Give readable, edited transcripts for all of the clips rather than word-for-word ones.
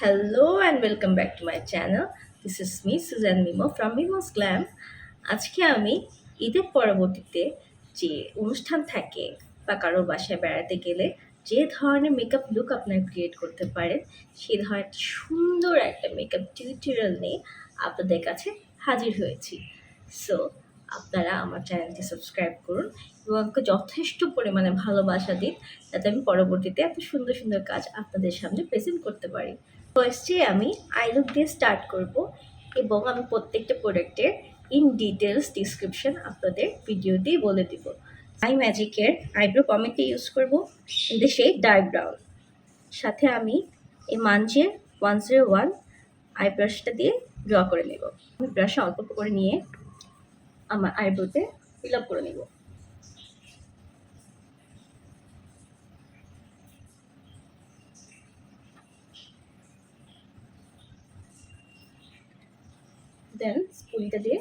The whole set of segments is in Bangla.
Hello and welcome back to my channel. This is me, Susan Mimo from Mimoz Glam. আজকে আমি ঈদের পরবর্তীতে যে অনুষ্ঠান থাকে বা কারো বাসায় বেড়াতে গেলে যে ধরনের মেকআপ লুক আপনারা ক্রিয়েট করতে পারেন সেই ধরনের সুন্দর একটা মেকআপ টিউটোরিয়াল নিয়ে আপনাদের কাছে হাজির হয়েছি। সো আপনারা আমার চ্যানেলটি সাবস্ক্রাইব করুন এবং আমাকে যথেষ্ট পরিমাণে ভালোবাসা দিন যাতে আমি পরবর্তীতে এত সুন্দর সুন্দর কাজ আপনাদের সামনে প্রেজেন্ট করতে পারি। ফার্স্টে আমি আই লুক দিয়ে স্টার্ট করব এবং আমি প্রত্যেকটা প্রোডাক্টের ইন ডিটেলস ডিসক্রিপশন আপনাদের ভিডিওতেই বলে দিব। আই ম্যাজিকের আইব্রো পমেটটি ইউজ করব in the shade dark brown. সাথে আমি এই মাঞ্চের 101 আই ব্রাশটা দিয়ে ড্র করে নেব। আমি ব্রাশে অল্প করে নিয়ে আমার আইব্রোতে ফিল আপ করে নেব। দেন স্পুলটা দিয়ে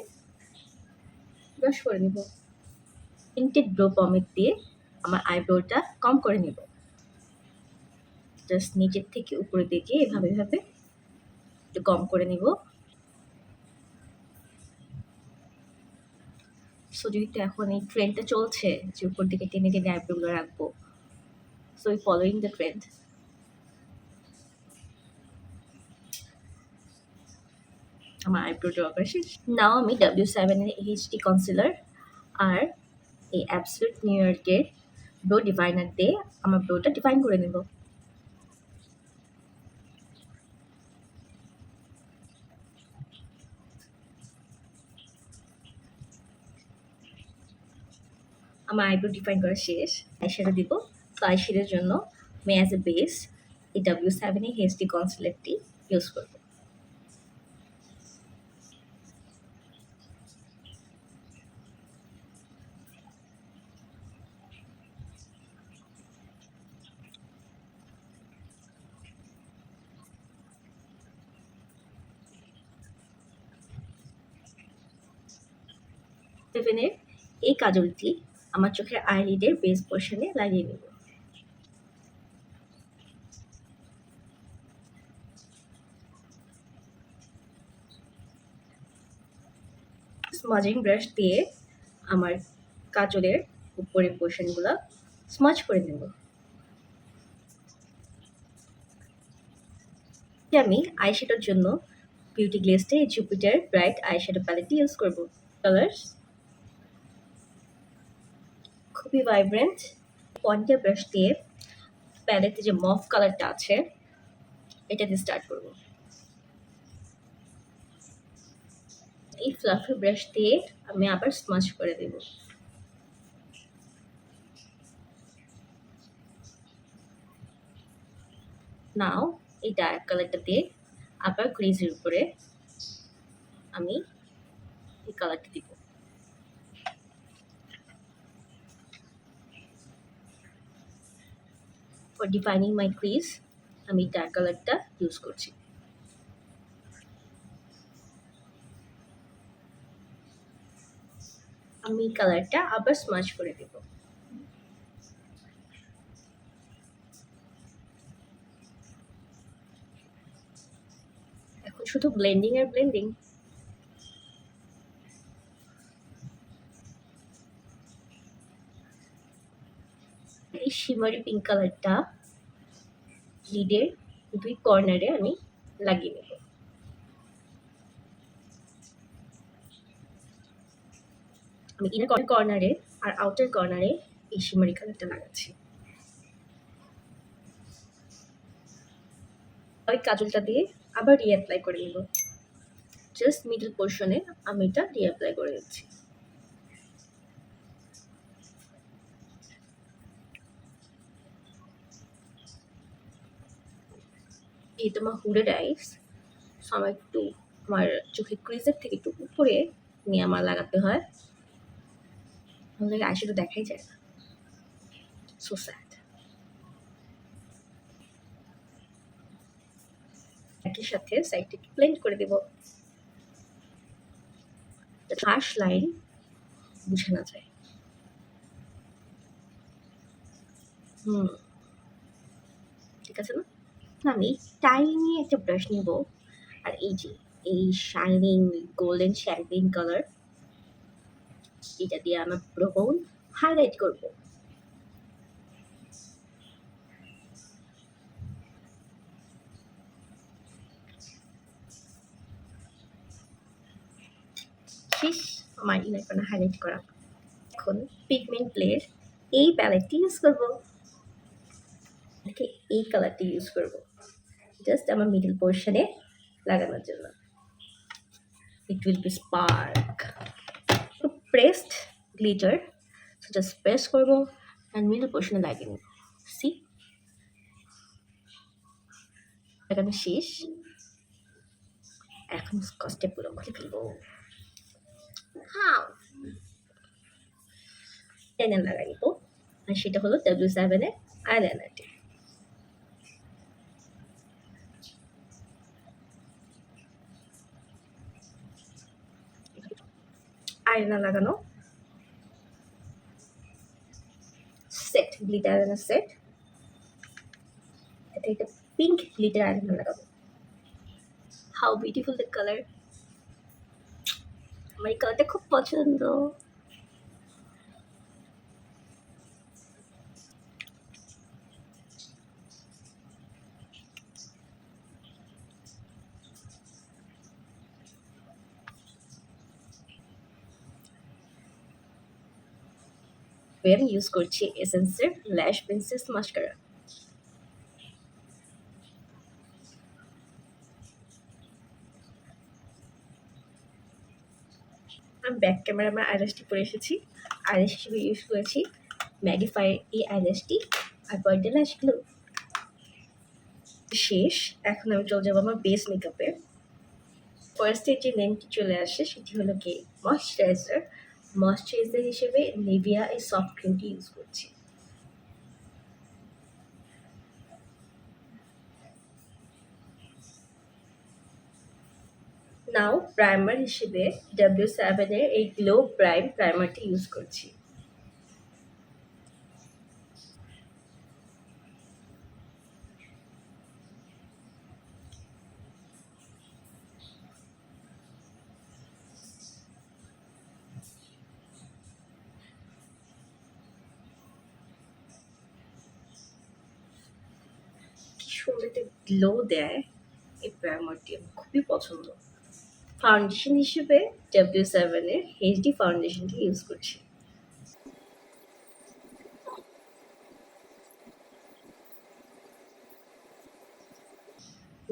ব্রাশ করে নেব। টিন্টেড ব্রো পমেট দিয়ে আমার আইব্রোটা কম করে নেব। জাস্ট নিচের থেকে উপরে দিকে এভাবে এভাবে একটু কম করে নেব। সো যেহেতু এখন এই ট্রেন্ডটা চলছে যে উপর দিকে টেনে টেনে আইব্রোগুলো রাখবো, so we following the trend. আমার আইব্রো ড্র করা শেষ। নাও আমি W7 এর এইচডি কনসিলার আর এই অ্যাবসলিউট নিউ ইয়র্কের ব্রো ডিফাইনার দিয়ে আমার ব্রোটা ডিফাইন করে নেব। আমার আইব্রো ডিফাইন করা শেষ। আইশ্যাডো দিব। তো আইশ্যাডোর জন্য আমি অ্যাজ এ বেস এই W7 এর এইচডি কনসিলারটি ইউজ করব। সেভেনের এই কাজলটি আমার চোখের আইলিডের বেস পোর্শনে লাগিয়ে নেব। স্মাজিং ব্রাশ দিয়ে আমার কাজলের উপরের পোর্শনগুলো স্মাজ করে নেব। আমি আইশ্যাডোর জন্য বিউটি গ্লেজটা এই জুপিটার ব্রাইট আইশ্যাডো প্যালেটটি ইউজ করব। কালার্স খুবই ভাইব্রেন্ট। পয়েন্টার ব্রাশ দিয়ে প্যালেটে যে মভ কালারটা আছে এটা দিয়ে স্টার্ট করব। এই ফ্লাফি ব্রাশ দিয়ে আমি আবার স্মাচ করে দেব। নাও এই ডার্ক কালারটা দিয়ে আবার গ্লেজের উপরে আমি এই কালারটা দিব। ফর ডিফাইনিং মাই ক্রিজ আমি ডার্ক কালারটা ইউজ করছি। আমি কালারটা আবার স্মাচ করে দেব। এখন শুধু ব্লেন্ডিং আর ব্লেন্ডিং। এই শিমারি পিঙ্ক কালারটা লিডের দুই কর্নারে আমি লাগিয়ে নেব। আমি ইনার কর্নারে আর আউটার কর্নারে এই শিমারি কালারটা লাগাচ্ছি। ওই কাজলটা দিয়ে আবার রিঅ্যাপ্লাই করে নেব। জাস্ট মিডল পোর্শনে আমি এটা রিঅ্যাপ্লাই করে দিচ্ছি। এই তোমার হুডেড আইস, আমার একটু আমার চোখের ক্রিজের থেকে একটু উপরে নিয়ে আমার লাগাতে হয়, আমাদের আইশ্যাডো দেখাই যায় না। So sad. একই সাথে সাইডটাকে ব্লেন্ড করে দেব, হার্শ লাইন বুঝে না যায়। ঠিক আছে না? আমি টাইনি একটা ব্রাশ নিব, আর এই যে এই শাইনিং গোল্ডেন শ্যাম্পেন কালার, এটা দিয়ে আমার ব্রোন হাইলাইট করব। শেষ আমার ইনার কর্নার হাইলাইট করা। এখন পিগমেন্ট প্লের এই প্যালেটটি ইউজ করব, এই কালারটি ইউজ করব জাস্ট আমার মিডল পোর্শনে লাগানোর জন্য। It will be spark pressed glitter, just press করবো অ্যান্ড মিডল পোর্শনে লাগিয়ে নেব। সি লাগানো শেষ, এখন স্কচটে পুরো খুলে ফেলবো। হ্যাঁ, টেনে লাগাই নিব, আর সেটা হলো W7-এর আইলাইনারটি। আইলাইনার লাগানো সেট, গ্লিটার আইলাইনার সেট। এটা একটা পিঙ্ক গ্লিটার আইলাইনার লাগাবো। হাউ বিউটিফুল দ্য কালার, আমার এই কালারটা খুব পছন্দ। আমি ইউজ করছি এসেন্সের ল্যাশ প্রিন্সেস মাস্কারা। আমি ব্যাক ক্যামেরা আমার আইল্যাশটি পরে এসেছি, আইল্যাশ হিসেবে ইউজ করেছি ম্যাগিফাই এই আইল্যাশটি আর বার্থডে ল্যাশগুলো। শেষ, এখন আমি চলে যাবো আমার বেস মেকআপে। ফার্স্টে যে নেমটি চলে আসে সেটি হলো কি ময়শ্চারাইজার। ময়শ্চারাইজার হিসেবে নিভিয়া এই সফট ক্রিমটি ইউজ করছি। নাও প্রাইমার হিসেবে W7-এর এই গ্লো প্রাইম প্রাইমারটি ইউজ করছি। কি সুন্দর একটা গ্লো দেয় এই প্রাইমারটি, আমার খুবই পছন্দ। ফাউন্ডেশন হিসেবে W7-এর এইচডি ফাউন্ডেশনটি ইউজ করছি।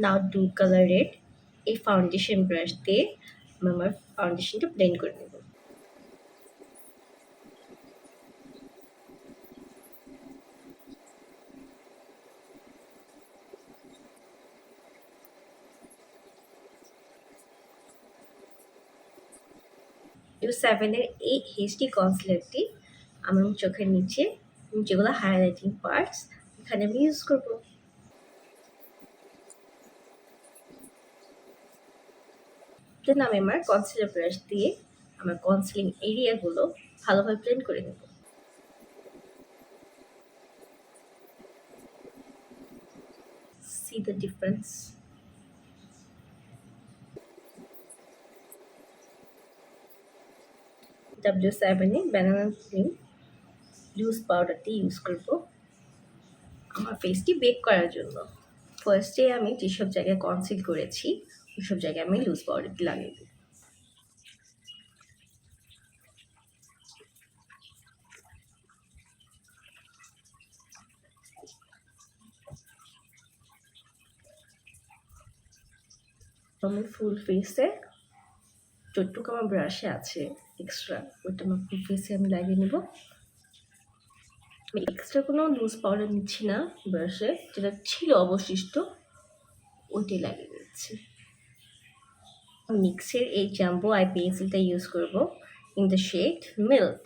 নাও ডু কালার রেড এই ফাউন্ডেশন ব্রাশ দিয়ে আমি আমার ফাউন্ডেশনটা ব্লেন্ড করে নেব। W7-এর এই এইচডি কনসিলারটি আমার চোখের নিচে যেগুলো হাইলাইটিং পার্টস এখানে আমি ইউজ করবো। দেন আমি আমার কনসিলার ব্রাশ দিয়ে আমার কনসিলিং এরিয়াগুলো ভালোভাবে ব্লেন্ড করে নেব। See the difference? W7-এ ব্যানানা ক্রিম লুজ পাউডারটি ইউজ করব আমার ফেসটি বেক করার জন্য। ফার্স্টে আমি যেসব জায়গায় কনসিল করেছি ওইসব জায়গায় আমি লুজ পাউডারটি লাগিয়ে দিই। আমি ফুল ফেসে যতটুকু আমার ব্রাশে আছে এক্সট্রা ওইটা আমার ফুল ফেসে আমি লাগিয়ে নেব। আমি এক্সট্রা কোনো লুজ পাউডার নিচ্ছি না, ব্রাশে যেটা ছিল অবশিষ্ট ওইটাই লাগিয়ে দিচ্ছি। মিক্সের এই জাম্বো আই পেন্সিলটা ইউজ করব ইন দ্য শেড মিল্ক।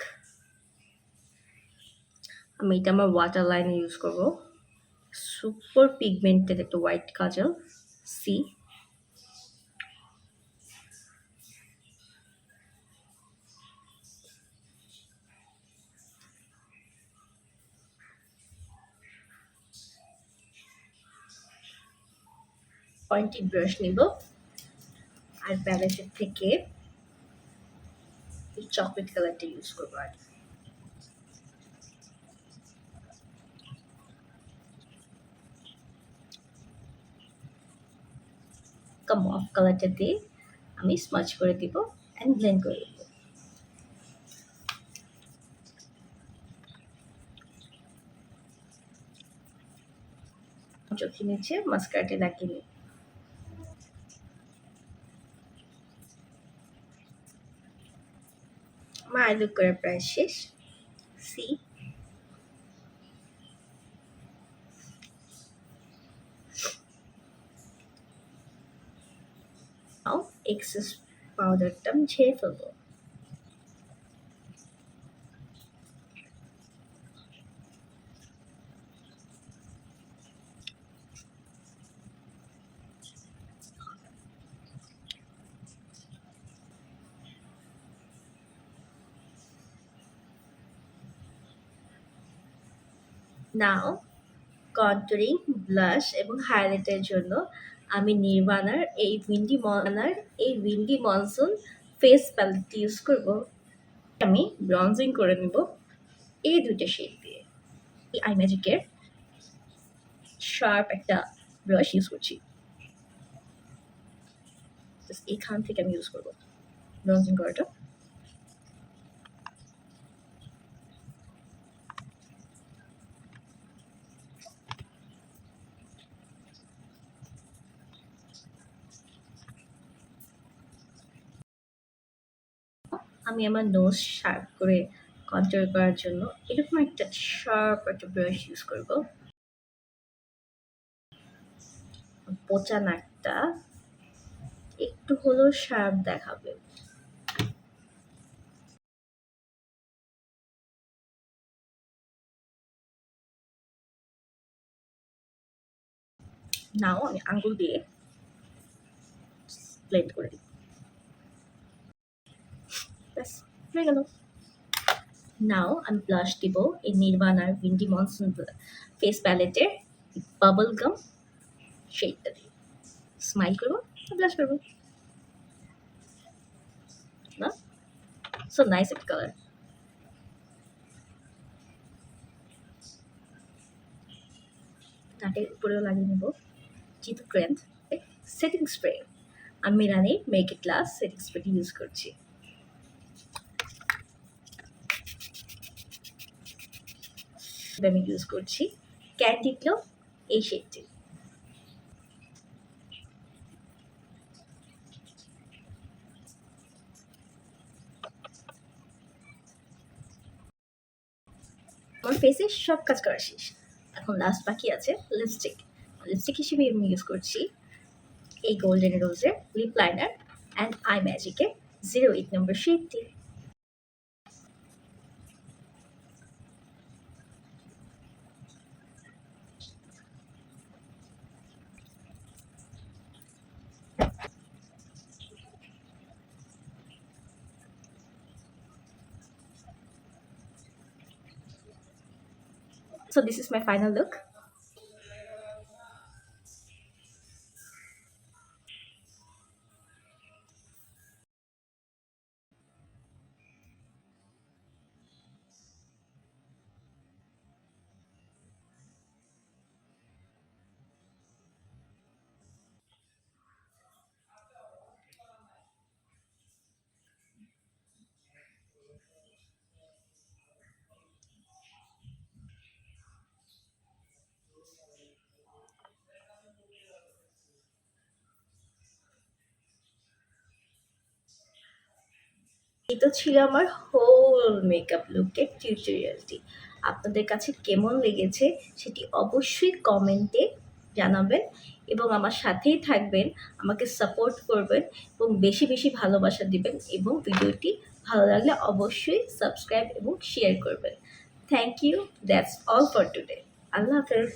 আমি এটা আমার ওয়াটার লাইনে ইউজ করব। সুপার পিগমেন্টেড একটা হোয়াইট কাজল, সি। পয়েন্টেড ব্রাশ নিব আর প্যালেটের থেকে এই চকলেট কালারটা ইউজ করবো আর মফ কালারটা দিয়ে আমি স্মাচ করে দিব অ্যান্ড ব্লেন্ড করে দেবো। চোখের নিচে মাস্কারাটা লাগিয়ে নিই। আমার আই করা প্রায় শেষ। সি নাও এক্সেস পাউডারটা আমি ঝেড়ে ফেলবো। নাও কন্টুরিং, ব্লাশ এবং হাইলাইটের জন্য আমি নির্বাণার এই উইন্ডি মনসুন ফেস প্যালেটটি ইউজ করব। আমি ব্রঞ্জিং করে নেব এই দুইটা শেড দিয়ে। এই আই ম্যাজিকের শার্প একটা ব্রাশ ইউজ করছি। এখান থেকে আমি ইউজ করবো ব্রঞ্জিং করাটা। আমি আমার নোজ শার্প করে কন্ট্রোল করার জন্য এরকম একটা শার্প একটা ব্রাশ ইউজ করব। পচা নাকটা একটু হলেও শার্প দেখাবে। নাও আমি আঙ্গুল দিয়ে ব্লেন্ড করে দিই। ব্যাস হয়ে গেল। নাও আমি ব্লাশ দিব এই নির্বাণার উইন্ডি মনসুন ফেস প্যালেটের বাবল গাম শেডটা দিয়ে স্মাইল করবো, ব্লাশ করবো। না সো নাইস একটা কালার। নাটের উপরেও লাগিয়ে নেব যেহেতু ক্রেন্থ সেটিং স্প্রে। আমি রানির মেক ইট লাস্ট সেটিং স্প্রেটি ইউজ করছি। আমি ইউজ করছি ক্যান্ডি গ্লো এই শেডটি। আমার ফেসে সব কাজ করা শেষ, এখন লাস্ট বাকি আছে লিপস্টিক। লিপস্টিক হিসেবে আমি ইউজ করছি এই গোল্ডেন রোজের লিপ লাইনার অ্যান্ড আই ম্যাজিকের 08 নম্বর শেডটি। So this is my final look. এই তো ছিল আমার হোল মেকআপ লুকের টিউটোরিয়ালটি। আপনাদের কাছে কেমন লেগেছে সেটি অবশ্যই কমেন্টে জানাবেন এবং আমার সাথেই থাকবেন, আমাকে সাপোর্ট করবেন এবং বেশি বেশি ভালোবাসা দিবেন এবং ভিডিওটি ভালো লাগলে অবশ্যই সাবস্ক্রাইব এবং শেয়ার করবেন। Thank you, that's all for today. আল্লাহ হাফেজ।